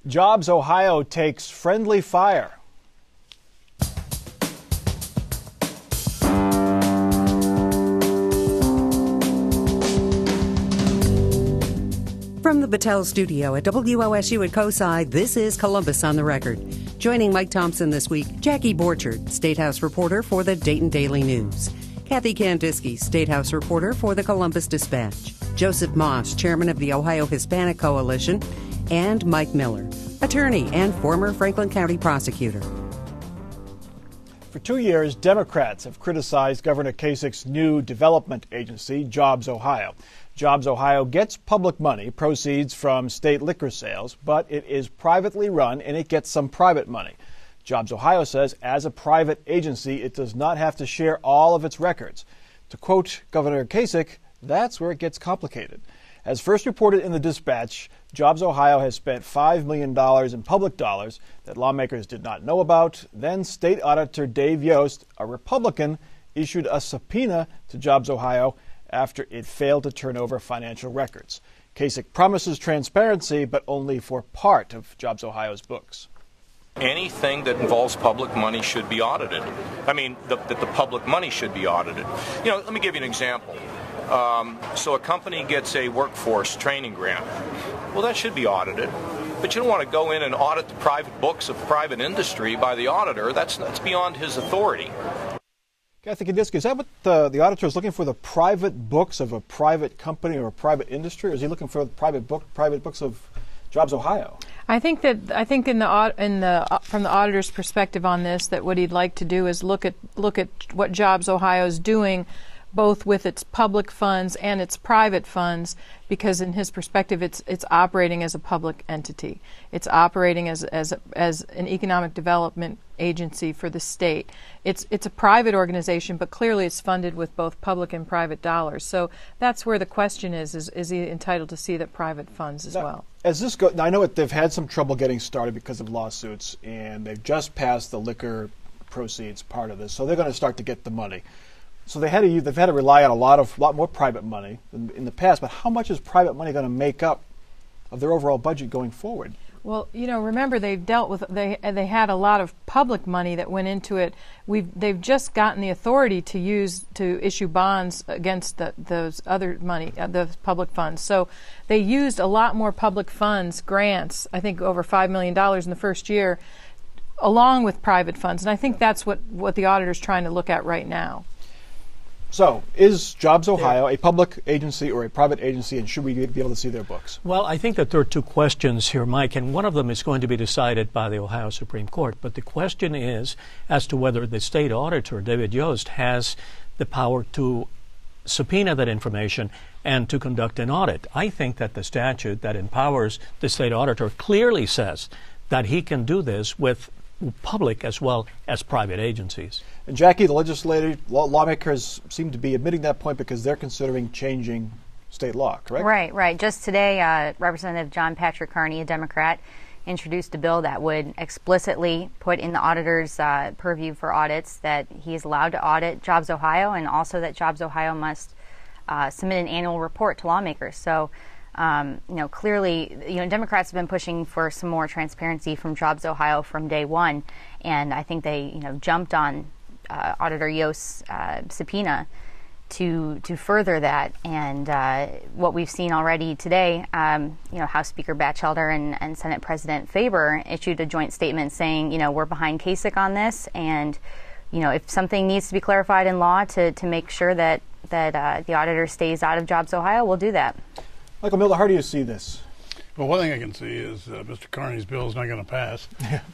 Jobs Ohio takes friendly fire. From the Battelle studio at WOSU at COSI, this is Columbus on the Record. Joining Mike Thompson this week, Jackie Borchert, State House reporter for the Dayton Daily News. Kathy Kandinsky, State House reporter for the Columbus Dispatch. Joseph Moss, chairman of the Ohio Hispanic Coalition. And Mike Miller, attorney and former Franklin County prosecutor. For 2 years, Democrats have criticized Governor Kasich's new development agency, Jobs Ohio. Jobs Ohio gets public money, proceeds from state liquor sales, but it is privately run and it gets some private money. Jobs Ohio says as a private agency, it does not have to share all of its records. To quote Governor Kasich, that's where it gets complicated. As first reported in the Dispatch, Jobs Ohio has spent $5 million in public dollars that lawmakers did not know about. Then State Auditor Dave Yost, a Republican, issued a subpoena to Jobs Ohio after it failed to turn over financial records. Kasich promises transparency, but only for part of Jobs Ohio's books. Anything that involves public money should be audited. That the public money should be audited. Let me give you an example. So a company gets a workforce training grant. Well, that should be audited. But you don't want to go in and audit the private books of private industry by the auditor. That's beyond his authority. Kathy Kandinsky, is that what the auditor is looking for, the private books of a private company or a private industry, or is he looking for the private books of Jobs Ohio? I think from the auditor's perspective on this, that what he'd like to do is look at what Jobs Ohio is doing, both with its public funds and its private funds, because in his perspective, it's operating as a public entity. It's operating as an economic development agency for the state. It's a private organization, but clearly it's funded with both public and private dollars. So that's where the question is he entitled to see that private funds as well? As this goes, I know they've had some trouble getting started because of lawsuits, and they've just passed the liquor proceeds part of this, so they're going to start to get the money. So they've had to rely on a lot more private money than in the past. But how much is private money going to make up of their overall budget going forward? Well, remember they had a lot of public money that went into it. They've just gotten the authority to issue bonds against those other money, the public funds. So they used a lot more public funds, grants. I think over $5 million in the first year, along with private funds. And I think that's what the auditor's trying to look at right now. So, is Jobs Ohio a public agency or a private agency, and should we be able to see their books? Well, I think that there are two questions here, Mike, and one of them is going to be decided by the Ohio Supreme Court. But the question is as to whether the state auditor, David Yost, has the power to subpoena that information and to conduct an audit. I think that the statute that empowers the state auditor clearly says that he can do this with public as well as private agencies. And Jackie, the lawmakers seem to be admitting that point because they're considering changing state law, correct? Right. Just today, Representative John Patrick Carney, a Democrat, introduced a bill that would explicitly put in the auditor's purview for audits that he is allowed to audit Jobs Ohio, and also that Jobs Ohio must submit an annual report to lawmakers. So clearly, Democrats have been pushing for some more transparency from Jobs Ohio from day one, and I think they, jumped on Auditor Yost's subpoena to further that. And what we've seen already today, House Speaker Batchelder and Senate President Faber issued a joint statement saying, we're behind Kasich on this, and if something needs to be clarified in law to make sure that the auditor stays out of Jobs Ohio, we'll do that. Michael Miller, how do you see this? Well, one thing I can see is Mr. Carney's bill is not going to pass.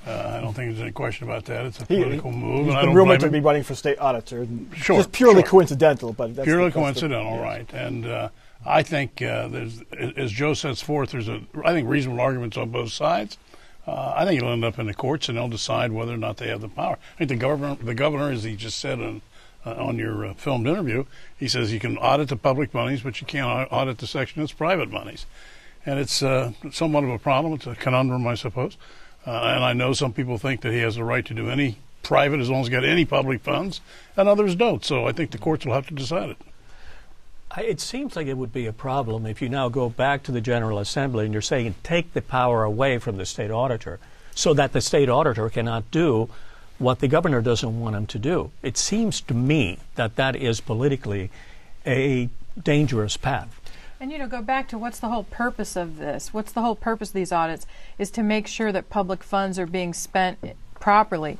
I don't think there's any question about that. It's a political move. He's been rumored to be running for state auditor. Sure. Just purely coincidental, but that's purely coincidental, right? And I think there's, as Joe sets forth, there's reasonable arguments on both sides. I think it'll end up in the courts, and they'll decide whether or not they have the power. I think the governor, as he just said on your filmed interview, he says you can audit the public monies, but you can't audit the section that's private monies. And it's somewhat of a problem. It's a conundrum, I suppose. And I know some people think that he has the right to do any private as long as he's got any public funds, and others don't. So I think the courts will have to decide it. It seems like it would be a problem if you now go back to the General Assembly and you're saying take the power away from the state auditor so that the state auditor cannot do what the governor doesn't want him to do. It seems to me that that is politically a dangerous path. And, go back to what's the whole purpose of this? What's the whole purpose of these audits? Is to make sure that public funds are being spent properly.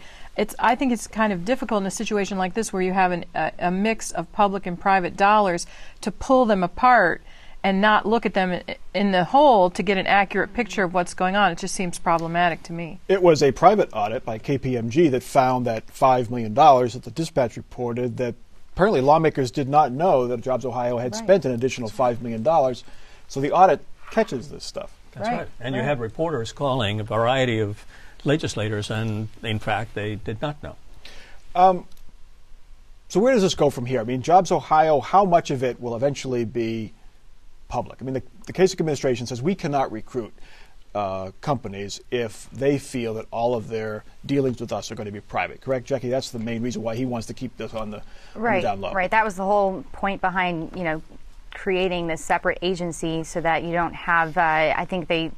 I think it's kind of difficult in a situation like this where you have a mix of public and private dollars to pull them apart and not look at them in the whole to get an accurate picture of what's going on. It just seems problematic to me. It was a private audit by KPMG that found that $5 million that the Dispatch reported that apparently lawmakers did not know that Jobs Ohio had spent an additional $5 million. So the audit catches this stuff. That's right. And you had reporters calling a variety of legislators, and in fact, they did not know. So where does this go from here? I mean, Jobs Ohio, how much of it will eventually be public? I mean, the Kasich administration says we cannot recruit companies if they feel that all of their dealings with us are going to be private. Correct, Jackie? That's the main reason why he wants to keep this on the down low. Right. That was the whole point behind, creating this separate agency so that you don't have, I think they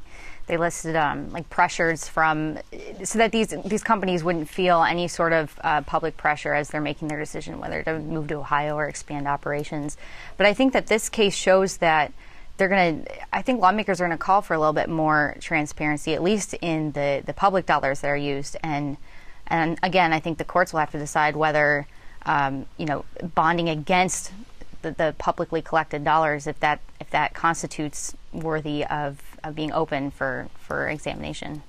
listed like pressures from, so that these companies wouldn't feel any sort of public pressure as they're making their decision whether to move to Ohio or expand operations. But I think that this case shows that I think lawmakers are going to call for a little bit more transparency, at least in the public dollars that are used. And again, I think the courts will have to decide whether, bonding against the publicly collected dollars, if that constitutes worthy of being open for examination.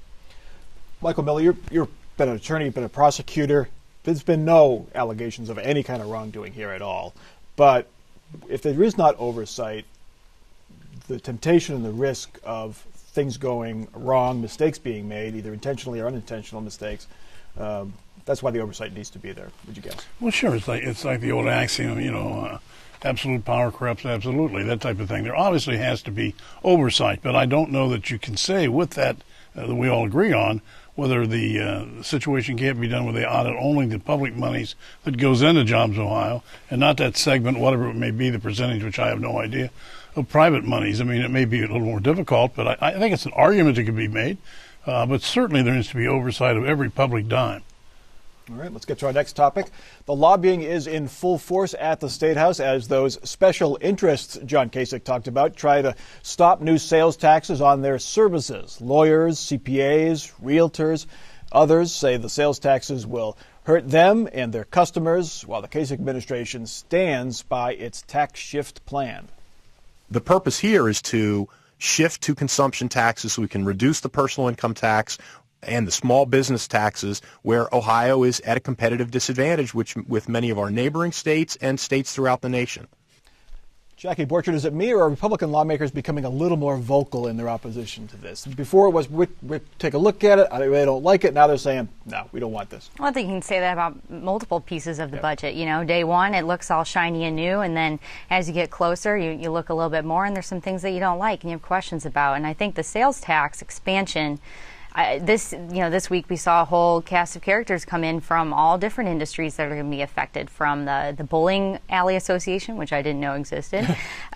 Michael Miller, you've been an attorney, you've been a prosecutor. There's been no allegations of any kind of wrongdoing here at all. But if there is not oversight, the temptation and the risk of things going wrong, mistakes being made, either intentionally or unintentional mistakes, that's why the oversight needs to be there, would you guess? Well, sure. It's like the old axiom, absolute power corrupts absolutely, that type of thing. There obviously has to be oversight, but I don't know that you can say with that that we all agree on whether the situation can't be done where they audit only the public monies that goes into Jobs Ohio and not that segment, whatever it may be, the percentage, which I have no idea, of private monies. I mean, it may be a little more difficult, but I think it's an argument that can be made. But certainly there needs to be oversight of every public dime. All right, let's get to our next topic. The lobbying is in full force at the State House as those special interests John Kasich talked about try to stop new sales taxes on their services. Lawyers, CPAs, realtors, others say the sales taxes will hurt them and their customers, while the Kasich administration stands by its tax shift plan. The purpose here is to shift to consumption taxes so we can reduce the personal income tax and the small business taxes where Ohio is at a competitive disadvantage with many of our neighboring states and states throughout the nation. Jackie Borchert, is it me or are Republican lawmakers becoming a little more vocal in their opposition to this? Before it was, we take a look at it, they don't like it. Now they're saying, no, we don't want this. Well, I think you can say that about multiple pieces of the budget. Day one, it looks all shiny and new, and then as you get closer, you look a little bit more, and there's some things that you don't like and you have questions about. And I think the sales tax expansion, this week we saw a whole cast of characters come in from all different industries that are going to be affected, from the bowling alley association, which I didn't know existed,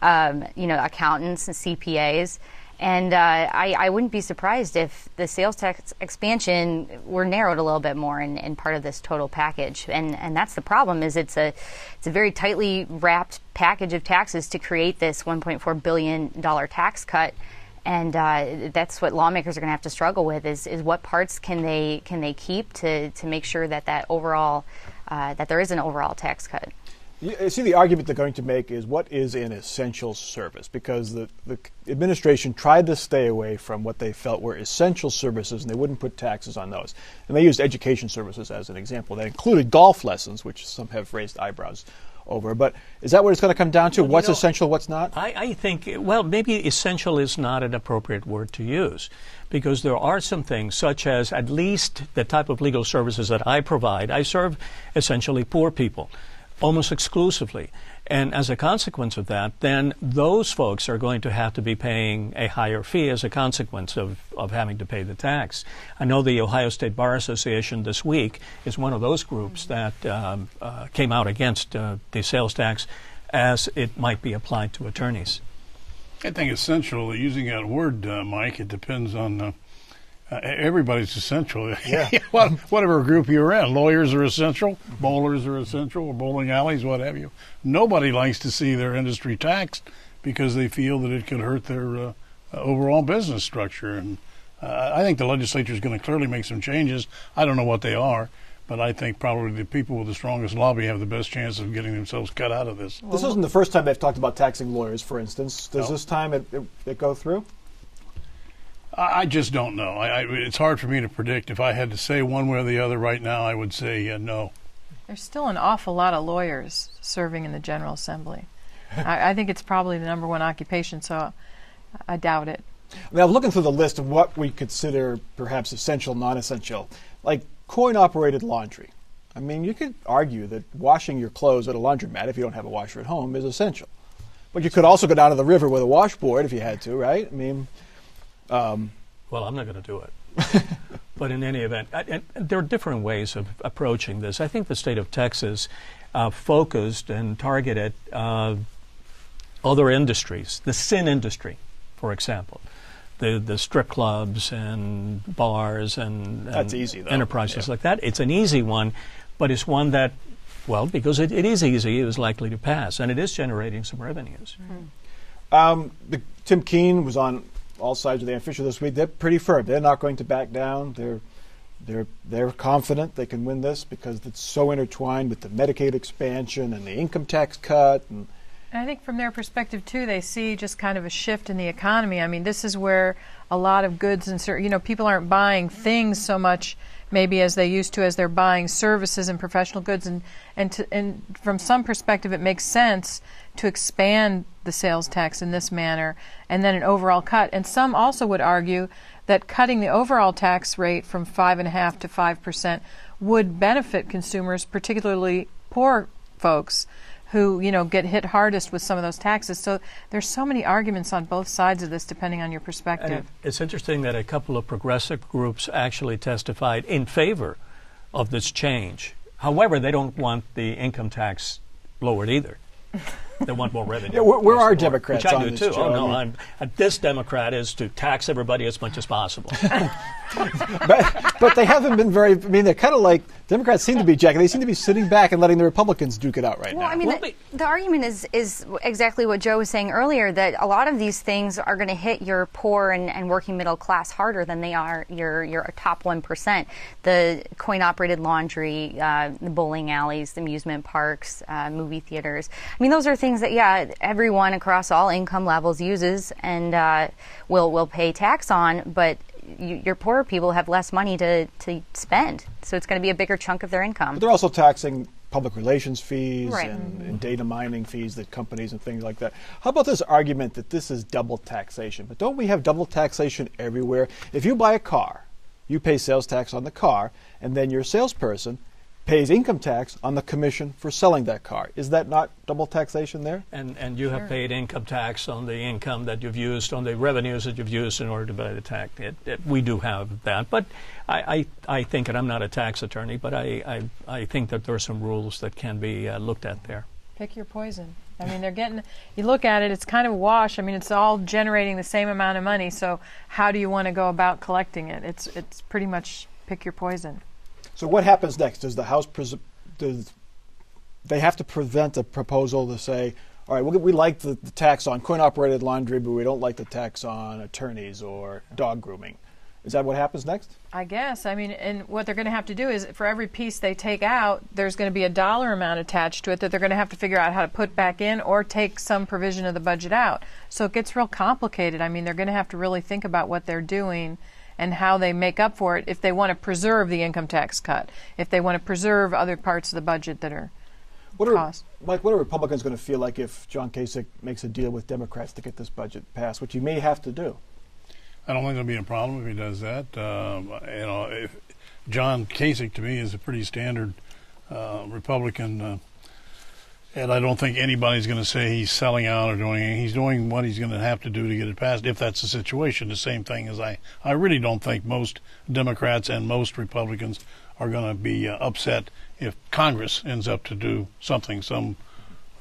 accountants and CPAs. And I wouldn't be surprised if the sales tax expansion were narrowed a little bit more in part of this total package. And that's the problem, is it's a very tightly wrapped package of taxes to create this $1.4 billion tax cut. And that's what lawmakers are going to have to struggle with: is what parts can they keep to make sure that overall that there is an overall tax cut. You see, the argument they're going to make is what is an essential service, because the administration tried to stay away from what they felt were essential services, and they wouldn't put taxes on those. And they used education services as an example. That included golf lessons, which some have raised eyebrows over. But is that what it's going to come down to? What's essential, what's not? I think, well, maybe essential is not an appropriate word to use, because there are some things, such as at least the type of legal services that I provide. I serve essentially poor people, almost exclusively. And as a consequence of that, then those folks are going to have to be paying a higher fee as a consequence of having to pay the tax. I know the Ohio State Bar Association this week is one of those groups that came out against the sales tax as it might be applied to attorneys. I think essential, using that word, Mike, it depends on everybody's essential. Yeah. Whatever group you're in. Lawyers are essential, bowlers are essential, or bowling alleys, what have you. Nobody likes to see their industry taxed because they feel that it could hurt their overall business structure. And I think the legislature is going to clearly make some changes. I don't know what they are, but I think probably the people with the strongest lobby have the best chance of getting themselves cut out of this. This isn't the first time they've talked about taxing lawyers, for instance. Does this time it go through? I just don't know. It's hard for me to predict. If I had to say one way or the other right now, I would say no. There's still an awful lot of lawyers serving in the General Assembly. I think it's probably the number one occupation, so I doubt it. Now, I'm looking through the list of what we consider perhaps essential, non-essential, like coin-operated laundry. I mean, you could argue that washing your clothes at a laundromat, if you don't have a washer at home, is essential. But you could also go down to the river with a washboard if you had to, right? I mean, well, I'm not going to do it. But in any event, there are different ways of approaching this. I think the state of Texas focused and targeted other industries, the sin industry, for example. The strip clubs and bars and that's easy, though. Enterprises like that. It's an easy one, but it's one that, well, because it is easy, it is likely to pass, and it is generating some revenues. Mm-hmm. Tim Keene was on all sides of the official this week. They're pretty firm. They're not going to back down. They're confident they can win this because it's so intertwined with the Medicaid expansion and the income tax cut. And I think from their perspective, too, they see just kind of a shift in the economy. I mean, this is where a lot of goods and people aren't buying things so much maybe as they used to, as they're buying services and professional goods. And from some perspective, it makes sense to expand the sales tax in this manner and then an overall cut. And some also would argue that cutting the overall tax rate from 5.5% to 5% would benefit consumers, particularly poor folks, who get hit hardest with some of those taxes. So there's so many arguments on both sides of this, depending on your perspective. And it's interesting that a couple of progressive groups actually testified in favor of this change. However, they don't want the income tax lowered either. They want more revenue. Yeah, where are Democrats which I on do this, too. Joe? Oh no, this Democrat is to tax everybody as much as possible. but they haven't been very. I mean, they're kind of like Democrats seem to be, Jackie. They seem to be sitting back and letting the Republicans duke it out right now. Well, I mean, the argument is exactly what Joe was saying earlier, that a lot of these things are going to hit your poor and working middle class harder than they are your top 1%. The coin-operated laundry, the bowling alleys, the amusement parks, movie theaters. I mean, those are things that, everyone across all income levels uses and will pay tax on, but your poorer people have less money to spend, so it's going to be a bigger chunk of their income. But they're also taxing public relations fees right. and data mining fees that companies and things like that. How about this argument that this is double taxation? But don't we have double taxation everywhere? If you buy a car, you pay sales tax on the car, and then your salesperson pays income tax on the commission for selling that car. Is that not double taxation there? And you have paid income tax on the income that you've used, on the revenues that you've used in order to pay the tax. We do have that. But I think, and I'm not a tax attorney, but I think that there are some rules that can be looked at there. Pick your poison. I mean, you look at it, it's kind of a wash. I mean, it's all generating the same amount of money, so how do you want to go about collecting it? It's pretty much pick your poison. So what happens next? Does the House does they have to present a proposal to say, all right, we like the tax on coin-operated laundry, but we don't like the tax on attorneys or dog grooming? Is that what happens next? I guess. I mean, and what they're going to have to do is for every piece they take out, there's going to be a dollar amount attached to it that they're going to have to figure out how to put back in or take some provision of the budget out. So it gets real complicated. I mean, they're going to have to really think about what they're doing and how they make up for it if they want to preserve the income tax cut, if they want to preserve other parts of the budget that are cost. Mike, what are Republicans going to feel like if John Kasich makes a deal with Democrats to get this budget passed, which he may have to do? I don't think there'll be a problem if he does that. If John Kasich, to me, is a pretty standard Republican, and I don't think anybody's going to say he's selling out or doing anything. He's doing what he's going to have to do to get it passed, if that's the situation. The same thing as I really don't think most Democrats and most Republicans are going to be upset if Congress ends up to do something, some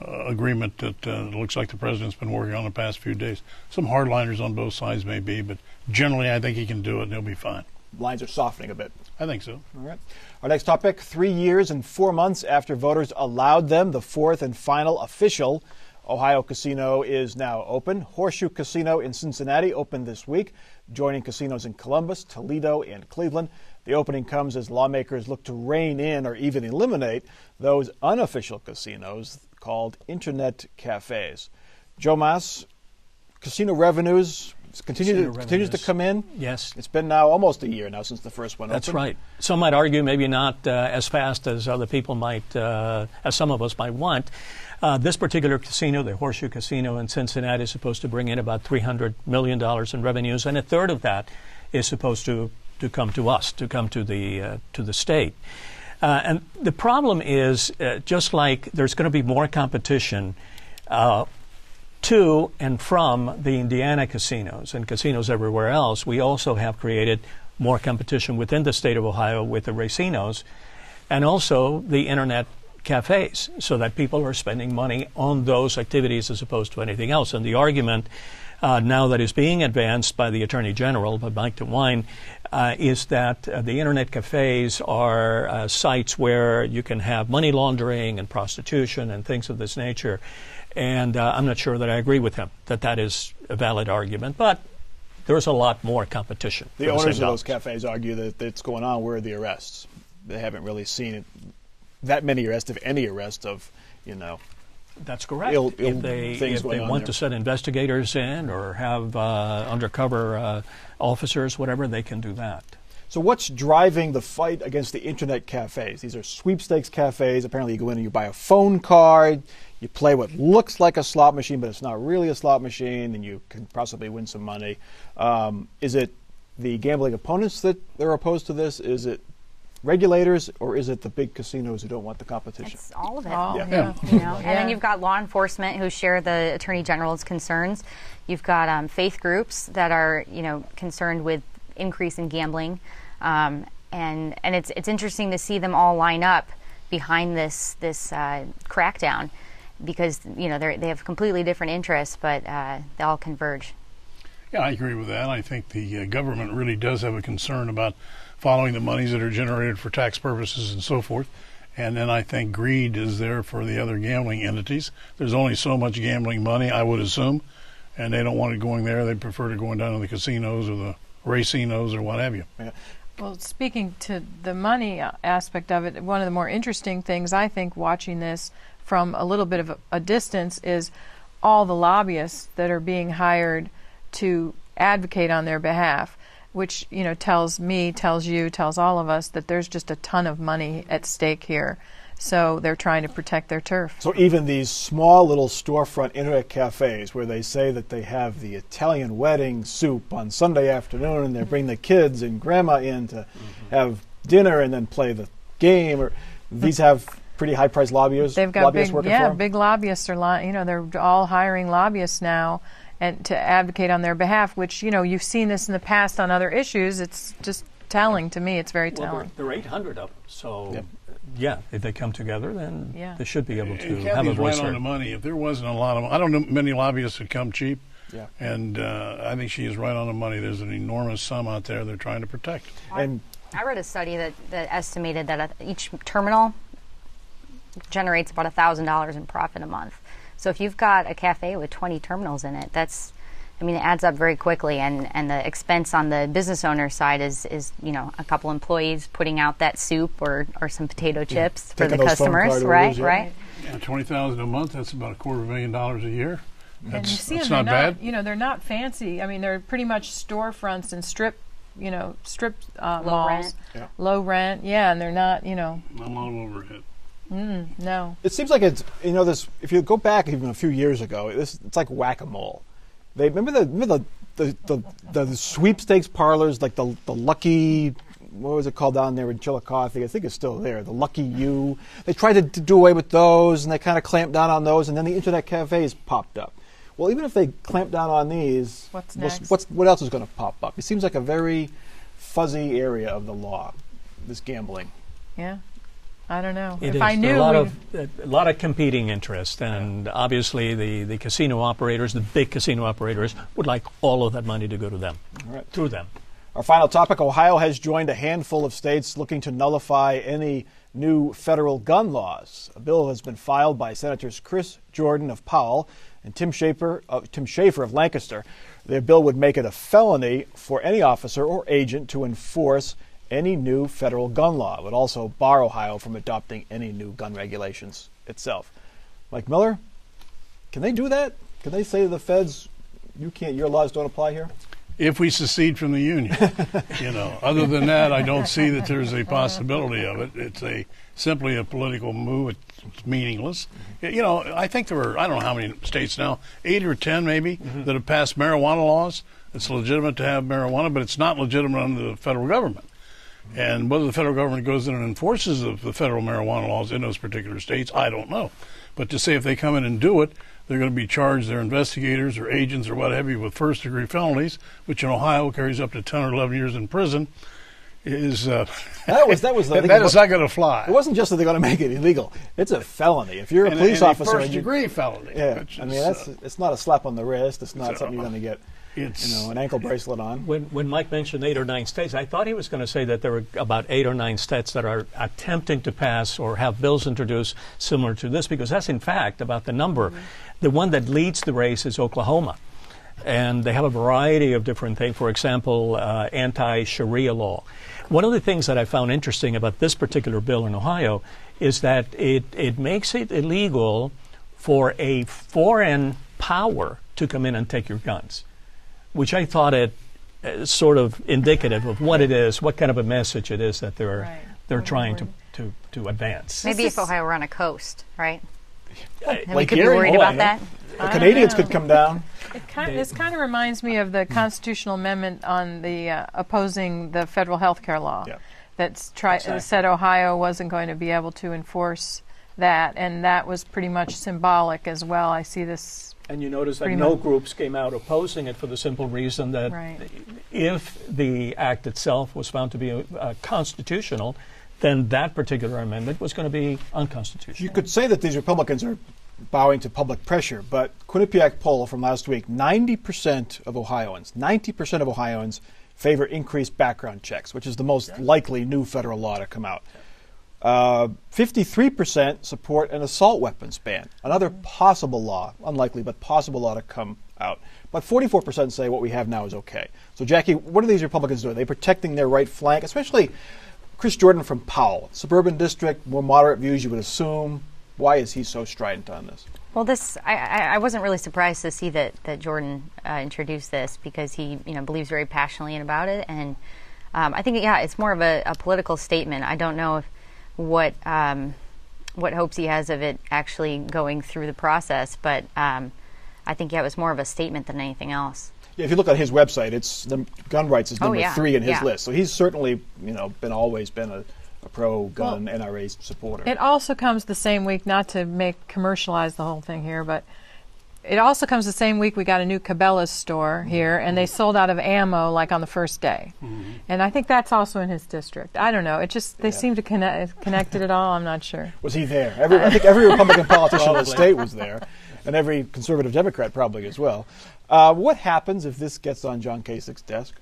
agreement that looks like the president's been working on the past few days. Some hardliners on both sides may be, but generally I think he can do it and he'll be fine. Lines are softening a bit. I think so. All right. Our next topic, 3 years and 4 months after voters allowed them, the fourth and final official Ohio casino is now open. Horseshoe Casino in Cincinnati opened this week, joining casinos in Columbus, Toledo, and Cleveland. The opening comes as lawmakers look to rein in or even eliminate those unofficial casinos called internet cafes. Joe Mas, casino revenues continues to come in. Yes. It's been now almost a year now since the first one That's opened. right. Some might argue maybe not as fast as other people might, as some of us might want. This particular casino, the Horseshoe Casino in Cincinnati, is supposed to bring in about $300 million in revenues, and a third of that is supposed to come to us, to come to the state. And the problem is, just like there's going to be more competition to and from the Indiana casinos and casinos everywhere else, we also have created more competition within the state of Ohio with the racinos and also the internet cafes, so that people are spending money on those activities as opposed to anything else. And the argument now that is being advanced by the Attorney General, by Mike DeWine, is that the internet cafes are sites where you can have money laundering and prostitution and things of this nature. And I'm not sure that I agree with him that is a valid argument, but there's a lot more competition. The owners of those cafes argue that it's going on. Where are the arrests? They haven't really seen it, that many arrests, if any arrest of, That's correct. If they want to set investigators in or have undercover officers, whatever, they can do that. So what's driving the fight against the internet cafes? These are sweepstakes cafes. Apparently you go in and you buy a phone card, you play what looks like a slot machine, but it's not really a slot machine, and you can possibly win some money. Is it the gambling opponents that are opposed to this? Is it regulators, or is it the big casinos who don't want the competition? It's all of it. Yeah. And then you've got law enforcement who share the Attorney General's concerns. You've got faith groups that are, concerned with increase in gambling, and it's interesting to see them all line up behind this crackdown, because they have completely different interests, but they all converge. Yeah, I agree with that. I think the government really does have a concern about following the monies that are generated for tax purposes and so forth. And then I think greed is there for the other gambling entities. There's only so much gambling money, I would assume, and they don't want it going there. They prefer to going down to the casinos or the racinos or what have you. Yeah. Well, speaking to the money aspect of it, one of the more interesting things I think watching this from a little bit of a distance is all the lobbyists that are being hired to advocate on their behalf, which tells me, tells you, tells all of us that there's just a ton of money at stake here. So they're trying to protect their turf. So even these small little storefront internet cafes where they say that they have the Italian wedding soup on Sunday afternoon and they bring the kids and grandma in to have dinner and then play the game, or these have pretty high-priced lobbyists. They've got big lobbyists are they're all hiring lobbyists now and to advocate on their behalf, which you've seen this in the past on other issues. It's just telling to me. It's very telling. There are 800 of them, so yeah, if they come together, then they should be able to and have a voice right on the money. If there wasn't a lot of, I don't know many lobbyists that come cheap. Yeah. And I think she is right on the money. There's an enormous sum out there they're trying to protect. And I read a study that estimated that each terminal generates about $1,000 in profit a month. So if you've got a cafe with 20 terminals in it, it adds up very quickly, and the expense on the business owner side is a couple employees putting out that soup or some potato chips for the customers, right? Yeah, $20,000 a month. That's about $250,000 a year. And you see that's them, not bad. They're not fancy. I mean, they're pretty much storefronts and strip low malls, low rent. Yeah, and they're not, Not a lot of overhead. No. it seems like it's this. If you go back even a few years ago, it's like whack-a-mole. They remember the sweepstakes parlors, like the Lucky, what was it called down there in Chillicothe? I think it's still there. The Lucky U. They tried to do away with those, and they kind of clamped down on those, and then the internet cafes popped up. Well, even if they clamp down on these, what's next? What else is going to pop up? It seems like a very fuzzy area of the law, this gambling. Yeah. I don't know. It if is. I There knew, are a lot of competing interests, and obviously the casino operators, the big casino operators, would like all of that money to go to them, through them. Our final topic, Ohio has joined a handful of states looking to nullify any new federal gun laws. A bill has been filed by Senators Chris Jordan of Powell and Tim Schaefer of Lancaster. Their bill would make it a felony for any officer or agent to enforce any new federal gun law. It would also bar Ohio from adopting any new gun regulations itself. Mike Miller, can they do that? Can they say to the feds, your laws don't apply here? If we secede from the union, other than that, I don't see that there's a possibility of it. It's simply a political move. It's meaningless. I think there are, I don't know how many states now, 8 or 10 maybe, that have passed marijuana laws. It's legitimate to have marijuana, but it's not legitimate under the federal government. And whether the federal government goes in and enforces the federal marijuana laws in those particular states, I don't know. But to say if they come in and do it, they're going to be charged, they're investigators or agents or what have you, with first-degree felonies, which in Ohio carries up to 10 or 11 years in prison, is that is not going to fly. It wasn't just that they're going to make it illegal. It's a felony. If you're a police officer, first-degree felony. Yeah, it's not a slap on the wrist. It's not something you're going to get. An ankle bracelet on. When Mike mentioned 8 or 9 states, I thought he was going to say that there were about 8 or 9 states that are attempting to pass or have bills introduced similar to this, because that's in fact about the number. Mm-hmm. The one that leads the race is Oklahoma. And they have a variety of different things, for example, anti-Sharia law. One of the things that I found interesting about this particular bill in Ohio is that it makes it illegal for a foreign power to come in and take your guns, which I thought it sort of indicative of what it is, what kind of a message it is that they're trying to advance. Maybe if Ohio were on a coast, right? We could be worried about that. The Canadians could come down. This kind of reminds me of the constitutional amendment on the opposing the federal health care law that said Ohio wasn't going to be able to enforce that, and that was pretty much symbolic as well. I see this. And you notice that no groups came out opposing it for the simple reason that if the act itself was found to be constitutional, then that particular amendment was going to be unconstitutional. You could say that these Republicans are bowing to public pressure, but Quinnipiac poll from last week, 90% of Ohioans favor increased background checks, which is the most likely new federal law to come out. 53% support an assault weapons ban, another possible law, unlikely, but possible law to come out. But 44% say what we have now is okay. So, Jackie, what are these Republicans doing? Are they protecting their right flank, especially Chris Jordan from Powell, suburban district, more moderate views you would assume. Why is he so strident on this? Well, I wasn't really surprised to see that Jordan introduced this, because he believes very passionately about it, and I think it's more of a political statement. I don't know what hopes he has of it actually going through the process, but I think it was more of a statement than anything else. Yeah, if you look on his website, it's the gun rights is number 3 in his list. So he's certainly always been a pro-gun NRA supporter. It also comes the same week, not to commercialize the whole thing here, but it also comes the same week we got a new Cabela's store here, and they sold out of ammo like on the first day. Mm-hmm. And I think that's also in his district. I don't know. It just, they seem to connect it at all. I'm not sure. Was he there? I think every Republican politician in the state was there, and every conservative Democrat probably as well. What happens if this gets on John Kasich's desk?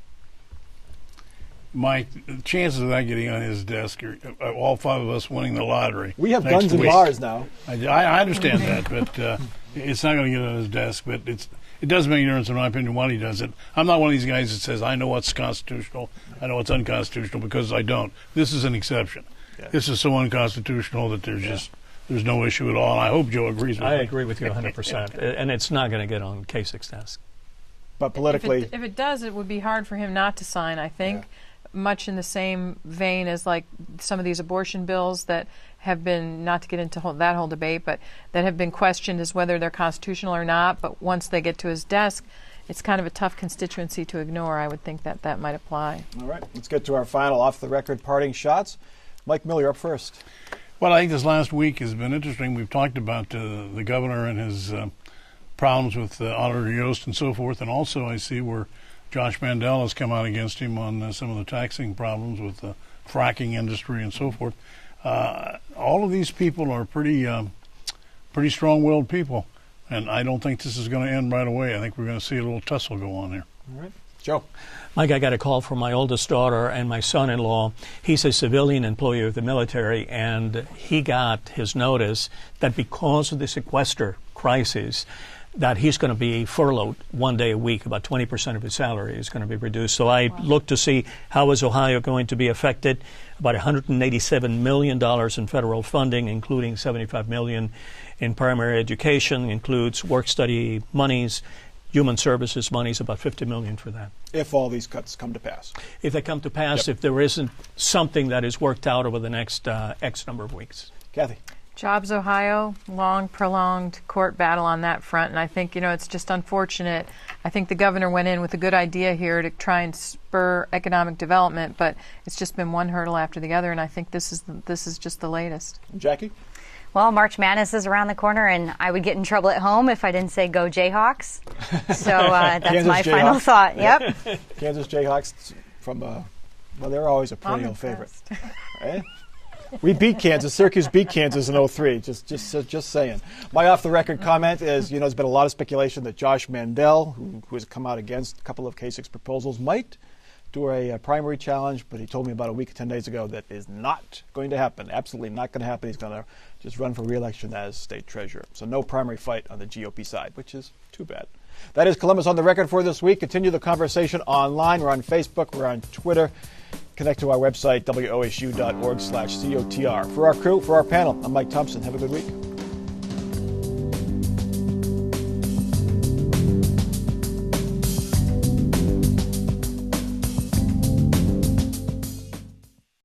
Mike, the chances of that getting on his desk are all 5 of us winning the lottery. We have guns in bars now. I understand that, but it's not going to get on his desk. But it does make a difference, in my opinion, when he does it. I'm not one of these guys that says, I know what's constitutional, I know what's unconstitutional, because I don't. This is an exception. Yeah. This is so unconstitutional that there's no issue at all, and I hope Joe agrees with me. I agree with you 100%, and it's not going to get on Kasich's desk. But politically... If it does, it would be hard for him not to sign, I think. Yeah. Much in the same vein as like some of these abortion bills that have been, not to get into that whole debate, but that have been questioned as whether they're constitutional or not. But once they get to his desk, it's kind of a tough constituency to ignore. I would think that might apply. All right, let's get to our final off-the-record parting shots. Mike Miller, up first. Well, I think this last week has been interesting. We've talked about the governor and his problems with Auditor Yost and so forth, and also I see where Josh Mandel has come out against him on some of the taxing problems with the fracking industry and so forth. All of these people are pretty strong-willed people, and I don't think this is going to end right away. I think we're going to see a little tussle go on here. All right. Joe. Mike, I got a call from my oldest daughter and my son-in-law. He's a civilian employee of the military, and he got his notice that because of the sequester crisis, that he's going to be furloughed 1 day a week. About 20% of his salary is going to be reduced. So I looked to see how is Ohio going to be affected. About $187 million in federal funding, including $75 million in primary education, includes work-study monies, human services monies, about $50 million for that. If all these cuts come to pass. If they come to pass, if there isn't something that is worked out over the next X number of weeks. Kathy. Jobs Ohio, long, prolonged court battle on that front, and I think, it's just unfortunate. I think the governor went in with a good idea here to try and spur economic development, but it's just been one hurdle after the other, and I think this is just the latest. Jackie? Well, March Madness is around the corner, and I would get in trouble at home if I didn't say go Jayhawks. So that's my final thought. Yep. Kansas Jayhawks from, they're always a perennial favorite. Eh? We beat Kansas. Syracuse beat Kansas in 2003. Just saying. My off-the-record comment is, there's been a lot of speculation that Josh Mandel, who has come out against a couple of Kasich proposals, might do a primary challenge, but he told me about a week, 10 days ago that is not going to happen. Absolutely not going to happen. He's going to just run for re-election as state treasurer. So no primary fight on the GOP side, which is too bad. That is Columbus on the Record for this week. Continue the conversation online. We're on Facebook. We're on Twitter. Connect to our website, wosu.org/COTR. For our crew, for our panel, I'm Mike Thompson. Have a good week.